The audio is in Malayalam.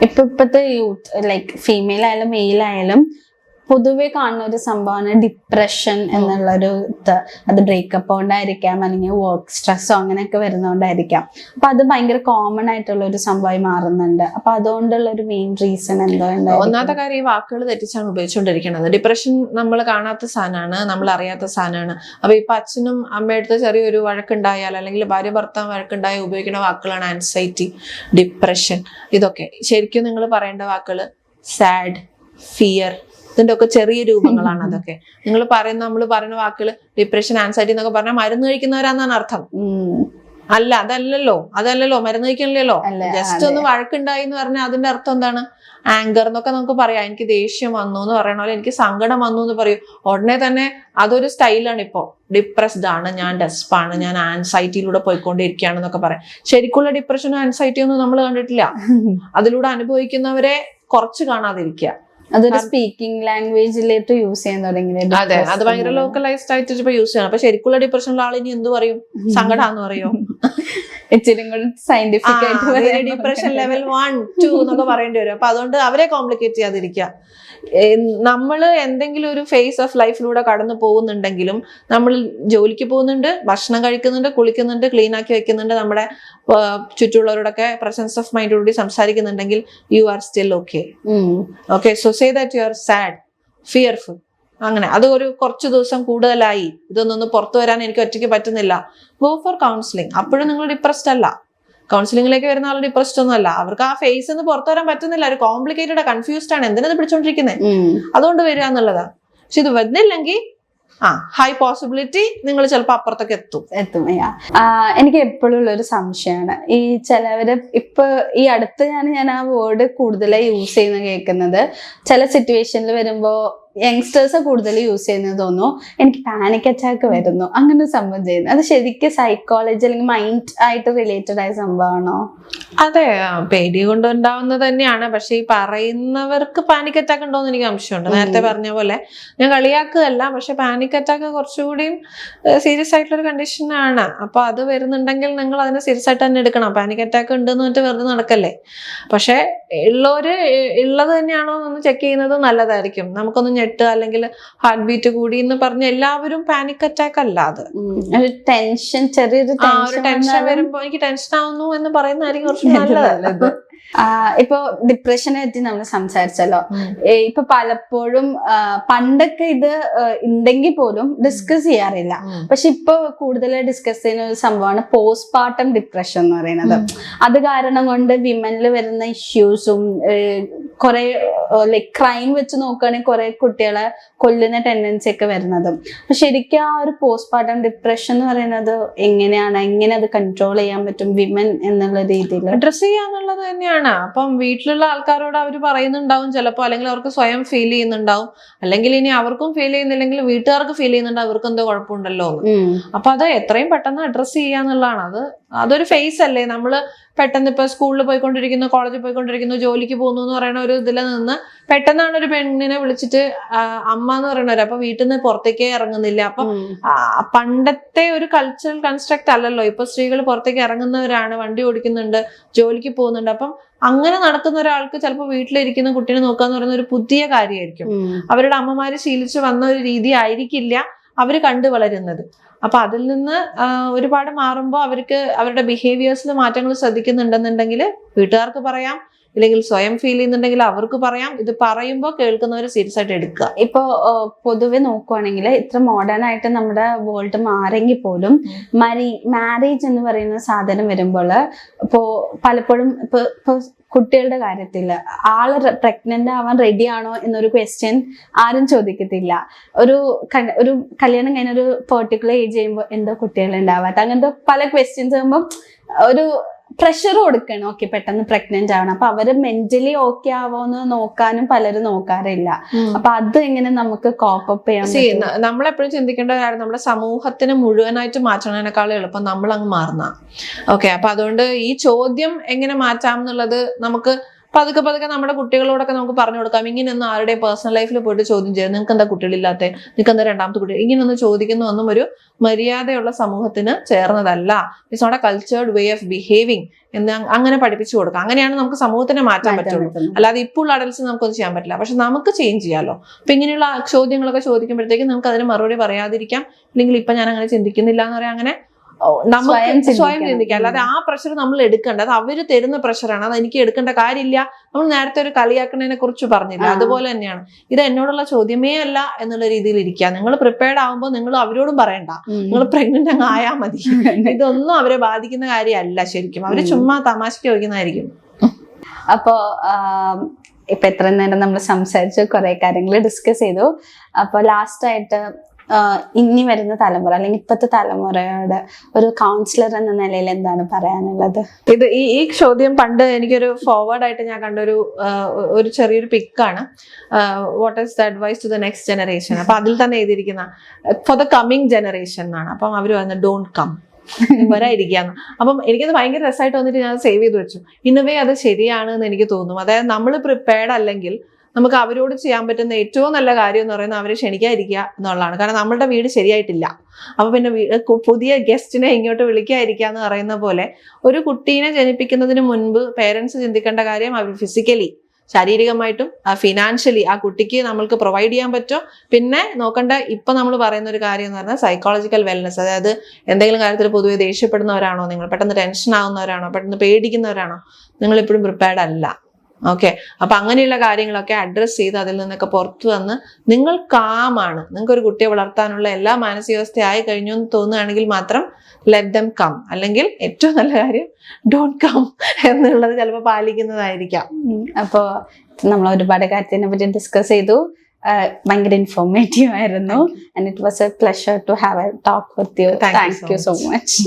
ഇപ്പോഴത്തെ യൂത്ത് ലൈക്ക് ഫീമെയിൽ ആയാലും മെയിൽ ആയാലും പൊതുവെ കാണുന്ന ഒരു സംഭവമാണ് ഡിപ്രഷൻ എന്നുള്ളൊരു ഇത്. അത് ബ്രേക്കപ്പ് കൊണ്ടായിരിക്കാം, അല്ലെങ്കിൽ വർക്ക് സ്ട്രെസ്സോ അങ്ങനെയൊക്കെ വരുന്നോണ്ടായിരിക്കാം. അപ്പൊ അത് ഭയങ്കര കോമൺ ആയിട്ടുള്ള ഒരു സംഭവമായി മാറുന്നുണ്ട്. അപ്പൊ അതുകൊണ്ടുള്ള ഒരു മെയിൻ റീസൺ എന്തോ? ഒന്നാമത്തെ കാര്യം, ഈ വാക്കുകൾ തെറ്റിച്ചാണ് ഉപയോഗിച്ചുകൊണ്ടിരിക്കുന്നത്. ഡിപ്രഷൻ നമ്മൾ കാണാത്ത സാധനമാണ്, നമ്മൾ അറിയാത്ത സാധനമാണ്. അപ്പൊ ഇപ്പൊ അച്ഛനും അമ്മയടുത്ത് ചെറിയൊരു വഴക്കുണ്ടായാൽ, അല്ലെങ്കിൽ ഭാര്യ ഭർത്താവ് വഴക്കുണ്ടായാൽ ഉപയോഗിക്കുന്ന വാക്കുകളാണ് ആൻസൈറ്റി, ഡിപ്രഷൻ. ഇതൊക്കെ ശരിക്കും നിങ്ങൾ പറയേണ്ട വാക്കുകൾ സാഡ്, ഫിയർ, ഇതിന്റെ ഒക്കെ ചെറിയ രൂപങ്ങളാണ് അതൊക്കെ. നമ്മൾ പറയുന്ന വാക്കുകൾ ഡിപ്രഷൻ, ആൻസൈറ്റി എന്നൊക്കെ പറഞ്ഞാൽ മരുന്ന് കഴിക്കുന്നവരാന്നാണ് അർത്ഥം. അല്ല, അതല്ലല്ലോ മരുന്ന് കഴിക്കണില്ലല്ലോ. ജസ്റ്റ് ഒന്ന് വഴക്കുണ്ടായി എന്ന് പറഞ്ഞാൽ അതിന്റെ അർത്ഥം എന്താണ്? ആങ്കർ എന്നൊക്കെ നമുക്ക് പറയാം. എനിക്ക് ദേഷ്യം വന്നു എന്ന് പറയണ പോലെ എനിക്ക് സങ്കടം വന്നു എന്ന് പറയും. ഉടനെ തന്നെ അതൊരു സ്റ്റൈലാണ്. ഇപ്പോ ഡിപ്രസ്ഡ് ആണ്, ഞാൻ ഡെസ്പാണ്, ഞാൻ ആൻസൈറ്റിയിലൂടെ പോയിക്കൊണ്ടിരിക്കുകയാണെന്നൊക്കെ പറയാം. ശരിക്കുള്ള ഡിപ്രഷനും ആൻസൈറ്റിയും ഒന്നും നമ്മൾ കണ്ടിട്ടില്ല. അതിലൂടെ അനുഭവിക്കുന്നവരെ കുറച്ച് കാണാതിരിക്കുക. അതൊരു സ്പീക്കിംഗ് ലാംഗ്വേജിലേക്ക് യൂസ് ചെയ്യാൻ തുടങ്ങി. അതെ, അത് ഭയങ്കര ലോക്കലൈസ്ഡ് ആയിട്ട് ഇപ്പൊ യൂസ് ചെയ്യണം. അപ്പൊ ശരിക്കുള്ള ഡിപ്രഷനുള്ള ആൾ ഇനി എന്ത് പറയും? സങ്കടാന്ന് പറയോ? സയന്റിഫിക് ആയിട്ട് ഡിപ്രഷൻ ലെവൽ 1, 2 എന്നൊക്കെ പറയേണ്ടി വരും. അപ്പൊ അതുകൊണ്ട് അവരെ കോംപ്ലിക്കേറ്റ് ചെയ്യാതിരിക്കുക. നമ്മൾ എന്തെങ്കിലും ഒരു ഫേസ് ഓഫ് ലൈഫിലൂടെ കടന്നു പോകുന്നുണ്ടെങ്കിലും, നമ്മൾ ജോലിക്ക് പോകുന്നുണ്ട്, ഭക്ഷണം കഴിക്കുന്നുണ്ട്, കുളിക്കുന്നുണ്ട്, ക്ലീൻ ആക്കി വെക്കുന്നുണ്ട്, നമ്മുടെ ചുറ്റുള്ളവരോടൊക്കെ പ്രസൻസ് ഓഫ് മൈൻഡോടുകൂടി സംസാരിക്കുന്നുണ്ടെങ്കിൽ you are still okay. Okay, so say that you are sad, fearful, അങ്ങനെ അത് ഒരു കുറച്ച് ദിവസം കൂടുതലായി, ഇതൊന്നൊന്ന് പുറത്തു വരാൻ എനിക്ക് ഒറ്റയ്ക്ക് പറ്റുന്നില്ല, ഗോ ഫോർ കൗൺസിലിംഗ്. അപ്പോഴും നിങ്ങൾ ഡിപ്രസ്ഡ് അല്ല. കൗൺസിലിംഗിലേക്ക് വരുന്ന ആൾ ഡിപ്രസ്ഡ് ഒന്നും അല്ല. അവർക്ക് ആ ഫേസ് നിന്ന് പുറത്തു വരാൻ പറ്റുന്നില്ല, ഒരു കോംപ്ലിക്കേറ്റഡ്, കൺഫ്യൂസ്ഡ് ആണ്, എന്തിനത് പിടിച്ചോണ്ടിരിക്കുന്നത്, അതുകൊണ്ട് വരിക എന്നുള്ളതാ. പക്ഷെ ഇത് വരുന്നില്ലെങ്കിൽ ഹൈ പോസിബിലിറ്റി നിങ്ങൾ ചിലപ്പോൾ അപ്പുറത്തൊക്കെ എത്തും. എനിക്ക് എപ്പോഴും ഉള്ളൊരു സംശയമാണ്, ഈ ചിലവര് ഇപ്പൊ ഈ അടുത്ത് ഞാൻ ആ വേർഡ് കൂടുതലായി യൂസ് ചെയ്യുന്ന കേൾക്കുന്നത്, ചില സിറ്റുവേഷനിൽ വരുമ്പോ യങ്സ്റ്റേഴ്സ് കൂടുതൽ യൂസ് ചെയ്യുന്നത് തോന്നുന്നു, എനിക്ക് പാനിക് അറ്റാക്ക് വരുന്നു, അങ്ങനെ സംഭവം ചെയ്യുന്നു. അത് ശരിക്കും സൈക്കോളജി അല്ലെങ്കിൽ മൈൻഡ് ആയിട്ട് റിലേറ്റഡ് ആയ സംഭവമാണോ? അതെ, പേടി കൊണ്ടുണ്ടാവുന്നത് തന്നെയാണ്. പക്ഷെ ഈ പറയുന്നവർക്ക് പാനിക് അറ്റാക്ക് ഉണ്ടോന്ന് എനിക്ക് സംശയമുണ്ട്. നേരത്തെ പറഞ്ഞ പോലെ ഞാൻ കളിയാക്കുകയല്ല, പക്ഷെ പാനിക് അറ്റാക്ക് കുറച്ചുകൂടിയും സീരിയസ് ആയിട്ടുള്ള ഒരു കണ്ടീഷനാണ്. അപ്പൊ അത് വരുന്നുണ്ടെങ്കിൽ നിങ്ങൾ അതിനെ സീരിയസ് ആയിട്ട് തന്നെ എടുക്കണം. പാനിക് അറ്റാക്ക് ഉണ്ടെന്ന് പറഞ്ഞിട്ട് വെറുതെ നടക്കല്ലേ. പക്ഷെ ഉള്ളത് തന്നെയാണോ എന്ന് ചെക്ക് ചെയ്യുന്നത് നല്ലതായിരിക്കും. നമുക്കൊന്ന് ഞെട്ടുക അല്ലെങ്കിൽ ഹാർട്ട് ബീറ്റ് കൂടി എന്ന് പറഞ്ഞ എല്ലാവരും പാനിക് അറ്റാക്ക് അല്ല. അത് ടെൻഷൻ, ചെറിയൊരു ടെൻഷൻ വരുമ്പോ എനിക്ക് ടെൻഷൻ ആവുന്നു എന്ന് പറയുന്നതായിരിക്കും കുറച്ച് നല്ലത്. ഇപ്പൊ ഡിപ്രഷനെ പറ്റി നമ്മൾ സംസാരിച്ചല്ലോ. ഇപ്പൊ പലപ്പോഴും പണ്ടൊക്കെ ഇത് ഉണ്ടെങ്കിൽ പോലും ഡിസ്കസ് ചെയ്യാറില്ല. പക്ഷെ ഇപ്പൊ കൂടുതൽ ഡിസ്കസ് ചെയ്യുന്ന ഒരു സംഭവമാണ് പോസ്റ്റ്പാർട്ടം ഡിപ്രഷൻ എന്ന് പറയുന്നത്. അത് കാരണം കൊണ്ട് വിമനിൽ വരുന്ന ഇഷ്യൂസും കുറെ ലൈക് ക്രൈം വെച്ച് നോക്കുകയാണെങ്കിൽ കുറെ കുട്ടികളെ കൊല്ലുന്ന ടെൻഡൻസി ഒക്കെ വരുന്നതും. അപ്പൊ ശരിക്കും ആ ഒരു പോസ്റ്റ്പാർട്ടം ഡിപ്രഷൻ എന്ന് പറയുന്നത് എങ്ങനെ അത് കൺട്രോൾ ചെയ്യാൻ പറ്റും വിമൻ എന്നുള്ള രീതിയിൽ? അഡ്രസ് ചെയ്യാന്നുള്ളത് തന്നെയാണ്. അപ്പം വീട്ടിലുള്ള ആൾക്കാരോട് അവർ പറയുന്നുണ്ടാവും ചിലപ്പോൾ, അല്ലെങ്കിൽ അവർക്ക് സ്വയം ഫീൽ ചെയ്യുന്നുണ്ടാവും, അല്ലെങ്കിൽ ഇനി അവർക്കും ഫീൽ ചെയ്യുന്നില്ലെങ്കിൽ വീട്ടുകാർക്ക് ഫീൽ ചെയ്യുന്നുണ്ടാവും അവർക്ക് എന്തോ കുഴപ്പമുണ്ടല്ലോ എന്ന്. അപ്പൊ അത് എത്രയും പെട്ടെന്ന് അഡ്രസ് ചെയ്യാന്നുള്ളതാണ്. അതൊരു ഫേസ് അല്ലേ. നമ്മള് പെട്ടെന്ന് ഇപ്പൊ സ്കൂളിൽ പോയിക്കൊണ്ടിരിക്കുന്നു, കോളേജിൽ പോയിക്കൊണ്ടിരിക്കുന്നു, ജോലിക്ക് പോകുന്നു എന്ന് പറയുന്ന ഒരു ഇതിൽ നിന്ന് പെട്ടെന്നാണ് ഒരു പെണ്ണിനെ വിളിച്ചിട്ട് അമ്മ എന്ന് പറയുന്നവര് അപ്പൊ വീട്ടിൽ നിന്ന് പുറത്തേക്കേ ഇറങ്ങുന്നില്ല. അപ്പൊ പണ്ടത്തെ ഒരു കൾച്ചറൽ കൺസ്ട്രക്ട് അല്ലല്ലോ. ഇപ്പൊ സ്ത്രീകൾ പുറത്തേക്ക് ഇറങ്ങുന്നവരാണ്, വണ്ടി ഓടിക്കുന്നുണ്ട്, ജോലിക്ക് പോകുന്നുണ്ട്. അപ്പം അങ്ങനെ നടക്കുന്ന ഒരാൾക്ക് ചിലപ്പോൾ വീട്ടിലിരിക്കുന്ന കുട്ടീനെ നോക്കാന്ന് പറയുന്ന ഒരു പുതിയ കാര്യമായിരിക്കും. അവരുടെ അമ്മമാര് ശീലിച്ചു വന്ന ഒരു രീതി ആയിരിക്കില്ല അവര് കണ്ടു വളരുന്നത്. അപ്പൊ അതിൽ നിന്ന് ഒരുപാട് മാറുമ്പോൾ അവർക്ക് അവരുടെ ബിഹേവിയേഴ്സിൽ മാറ്റങ്ങൾ ശ്രദ്ധിക്കുന്നുണ്ടെന്നുണ്ടെങ്കിൽ വീട്ടുകാർക്ക് പറയാം, ഇല്ലെങ്കിൽ സ്വയം ഫീൽ ചെയ്യുന്നുണ്ടെങ്കിൽ അവർക്ക് പറയാം. ഇത് പറയുമ്പോൾ കേൾക്കുന്നവർ സീരിയസ് ആയിട്ട് എടുക്കുക. ഇപ്പൊ പൊതുവെ നോക്കുവാണെങ്കിൽ ഇത്ര മോഡേൺ ആയിട്ട് നമ്മുടെ വേൾഡ് മാറെങ്കിൽ പോലും മാരേജ് എന്ന് പറയുന്ന സാധനം വരുമ്പോൾ ഇപ്പോ പലപ്പോഴും ഇപ്പൊ കുട്ടികളുടെ കാര്യത്തിൽ ആള് പ്രഗ്നന്റ് ആവാൻ റെഡി ആണോ എന്നൊരു ക്വസ്റ്റ്യൻ ആരും ചോദിക്കത്തില്ല. ഒരു കല്യാണം കഴിഞ്ഞ ഒരു പെർട്ടിക്കുലർ ഏജ് ചെയ്യുമ്പോൾ എന്തോ കുട്ടികൾ ഉണ്ടാവാത്ത അങ്ങനത്തെ പല ക്വസ്റ്റ്യൻസ് ആകുമ്പോൾ ഒരു പ്രഷർ കൊടുക്കണം. ഓക്കെ, പെട്ടെന്ന് പ്രഗ്നന്റ് ആവണം. അപ്പൊ അവര് മെന്റലി ഓക്കെ ആവോന്ന് നോക്കാനും പലരും നോക്കാറില്ല. അപ്പൊ അത് എങ്ങനെ നമുക്ക് കോപ്പപ്പ് ചെയ്യാൻ? നമ്മളെപ്പോഴും ചിന്തിക്കേണ്ട കാര്യം, നമ്മുടെ സമൂഹത്തിന് മുഴുവനായിട്ട് മാറ്റണേക്കാളും എളുപ്പം നമ്മൾ അങ്ങ് മാറുന്ന. ഓക്കെ, അപ്പൊ അതുകൊണ്ട് ഈ ചോദ്യം എങ്ങനെ മാറ്റാം എന്നുള്ളത് നമുക്ക് പതുക്കെ പതുക്കെ നമ്മുടെ കുട്ടികളോടൊക്കെ നമുക്ക് പറഞ്ഞു കൊടുക്കാം, ഇങ്ങനെയൊന്നും ആരുടെയും പേഴ്സണൽ ലൈഫിൽ പോയിട്ട് ചോദ്യം ചെയ്യും, നിങ്ങൾക്ക് എന്താ കുട്ടികളില്ലാത്ത, നിങ്ങൾക്ക് എന്താ രണ്ടാമത്തെ കുട്ടി, ഇങ്ങനെയൊന്നും ചോദിക്കുന്നതൊന്നും ഒരു മര്യാദയുള്ള സമൂഹത്തിന് ചേർന്നതല്ല. It's not a cultured way of behaving എന്ന് അങ്ങനെ പഠിപ്പിച്ചു കൊടുക്കാം. അങ്ങനെയാണ് നമുക്ക് സമൂഹത്തിനെ മാറ്റാൻ പറ്റുള്ളൂ. അല്ലാതെ ഇപ്പോൾ അഡൽസ് നമുക്കൊന്നും ചെയ്യാൻ പറ്റില്ല. പക്ഷെ നമുക്ക് ചേഞ്ച് ചെയ്യാമല്ലോ. അപ്പൊ ഇങ്ങനെയുള്ള ചോദ്യങ്ങളൊക്കെ ചോദിക്കുമ്പോഴത്തേക്കും നമുക്ക് അതിന് മറുപടി പറയാതിരിക്കാം, അല്ലെങ്കിൽ ഇപ്പൊ ഞാൻ അങ്ങനെ ചിന്തിക്കുന്നില്ല എന്ന് പറയാം. അങ്ങനെ നമുക്ക് സ്വയം ചിന്തിക്കാം. അല്ലാതെ ആ പ്രഷർ നമ്മൾ എടുക്കേണ്ട, അത് അവര് തരുന്ന പ്രഷറാണ്, അത് എനിക്ക് എടുക്കേണ്ട കാര്യമില്ല. നമ്മൾ നേരത്തെ ഒരു കളിയാക്കുന്നതിനെ കുറിച്ച് പറഞ്ഞില്ല, അതുപോലെ തന്നെയാണ് ഇത് എന്നോടുള്ള ചോദ്യമേ അല്ല എന്നുള്ള രീതിയിൽ ഇരിക്കുക. നിങ്ങൾ പ്രിപ്പയർഡ് ആവുമ്പോൾ നിങ്ങൾ അവരോടും പറയണ്ട, നിങ്ങൾ പ്രഗ്നന്റ് അങ്ങ് ആയാൽ മതി. ഇതൊന്നും അവരെ ബാധിക്കുന്ന കാര്യമല്ല. ശരിക്കും അവര് ചുമ്മാ തമാശക്ക് ചോദിക്കുന്നതായിരിക്കും. അപ്പോ ഇപ്പൊ എത്ര നേരം നമ്മൾ സംസാരിച്ചു, കുറെ കാര്യങ്ങൾ ഡിസ്കസ് ചെയ്തു. അപ്പൊ ലാസ്റ്റ് ആയിട്ട് ഇനി വരുന്ന തലമുറ അല്ലെങ്കിൽ ഇപ്പോഴത്തെ തലമുറയോട് ഒരു കൗൺസിലർ എന്ന നിലയിൽ എന്താണ് പറയാനുള്ളത്? ഇത് ഈ ചോദ്യം പണ്ട് എനിക്കൊരു ഫോർവേഡ് ആയിട്ട് ഞാൻ കണ്ട ഒരു ചെറിയൊരു പിക്കാണ്, what is the advice to the next generation. അപ്പൊ അതിൽ തന്നെ എഴുതിയിരിക്കുന്ന ഫോർ ദ കമ്മിങ് ജനറേഷൻ എന്നാണ്. അപ്പം അവര് പറയുന്നത് ഡോണ്ട് കം, വരാതിരിക്കാന്ന്. അപ്പം എനിക്കത് ഭയങ്കര രസമായിട്ട് വന്നിട്ട് ഞാൻ സേവ് ചെയ്ത് വെച്ചു. ഇന്നവേ അത് ശരിയാണ് എന്ന് എനിക്ക് തോന്നും. അതായത് നമ്മൾ പ്രിപ്പയർഡ് അല്ലെങ്കിൽ നമുക്ക് അവരോട് ചെയ്യാൻ പറ്റുന്ന ഏറ്റവും നല്ല കാര്യം എന്ന് പറയുന്നത് അവരെ ക്ഷണിക്കാതിരിക്കുക എന്നുള്ളതാണ്. കാരണം നമ്മളുടെ വീട് ശരിയായിട്ടില്ല, അപ്പൊ പിന്നെ പുതിയ ഗസ്റ്റിനെ ഇങ്ങോട്ട് വിളിക്കാതിരിക്കുക എന്ന് പറയുന്ന പോലെ ഒരു കുട്ടീനെ ജനിപ്പിക്കുന്നതിന് മുൻപ് പേരൻസ് ചിന്തിക്കേണ്ട കാര്യം അവർ ഫിസിക്കലി, ശാരീരികമായിട്ടും ഫിനാൻഷ്യലി ആ കുട്ടിക്ക് നമ്മൾക്ക് പ്രൊവൈഡ് ചെയ്യാൻ പറ്റുമോ. പിന്നെ നോക്കേണ്ട ഇപ്പൊ നമ്മൾ പറയുന്ന ഒരു കാര്യം എന്ന് പറഞ്ഞാൽ സൈക്കോളജിക്കൽ വെൽനെസ്. അതായത് എന്തെങ്കിലും കാര്യത്തിൽ പൊതുവെ ദേഷ്യപ്പെടുന്നവരാണോ നിങ്ങൾ, പെട്ടെന്ന് ടെൻഷൻ ആവുന്നവരാണോ, പെട്ടെന്ന് പേടിക്കുന്നവരാണോ, നിങ്ങൾ ഇപ്പോഴും പ്രിപ്പയർഡ് അല്ല. ഓക്കെ, അപ്പൊ അങ്ങനെയുള്ള കാര്യങ്ങളൊക്കെ അഡ്രസ് ചെയ്ത് അതിൽ നിന്നൊക്കെ പുറത്തു വന്ന് നിങ്ങൾ കാമാണ്, നിങ്ങൾക്ക് ഒരു കുട്ടിയെ വളർത്താനുള്ള എല്ലാ മാനസികാവസ്ഥ ആയി കഴിഞ്ഞു എന്ന് തോന്നുകയാണെങ്കിൽ മാത്രം ലെറ്റ് ദം കം. അല്ലെങ്കിൽ ഏറ്റവും നല്ല കാര്യം ഡോണ്ട് കം എന്നുള്ളത് ചിലപ്പോൾ പാലിക്കുന്നതായിരിക്കാം. അപ്പോ നമ്മൾ ഒരുപാട് കാര്യത്തിനെ പറ്റി ഡിസ്കസ് ചെയ്തു. ഭയങ്കര ഇൻഫോർമേറ്റീവ് ആയിരുന്നു. And it was a pleasure to have a talk with you. Thank you so much.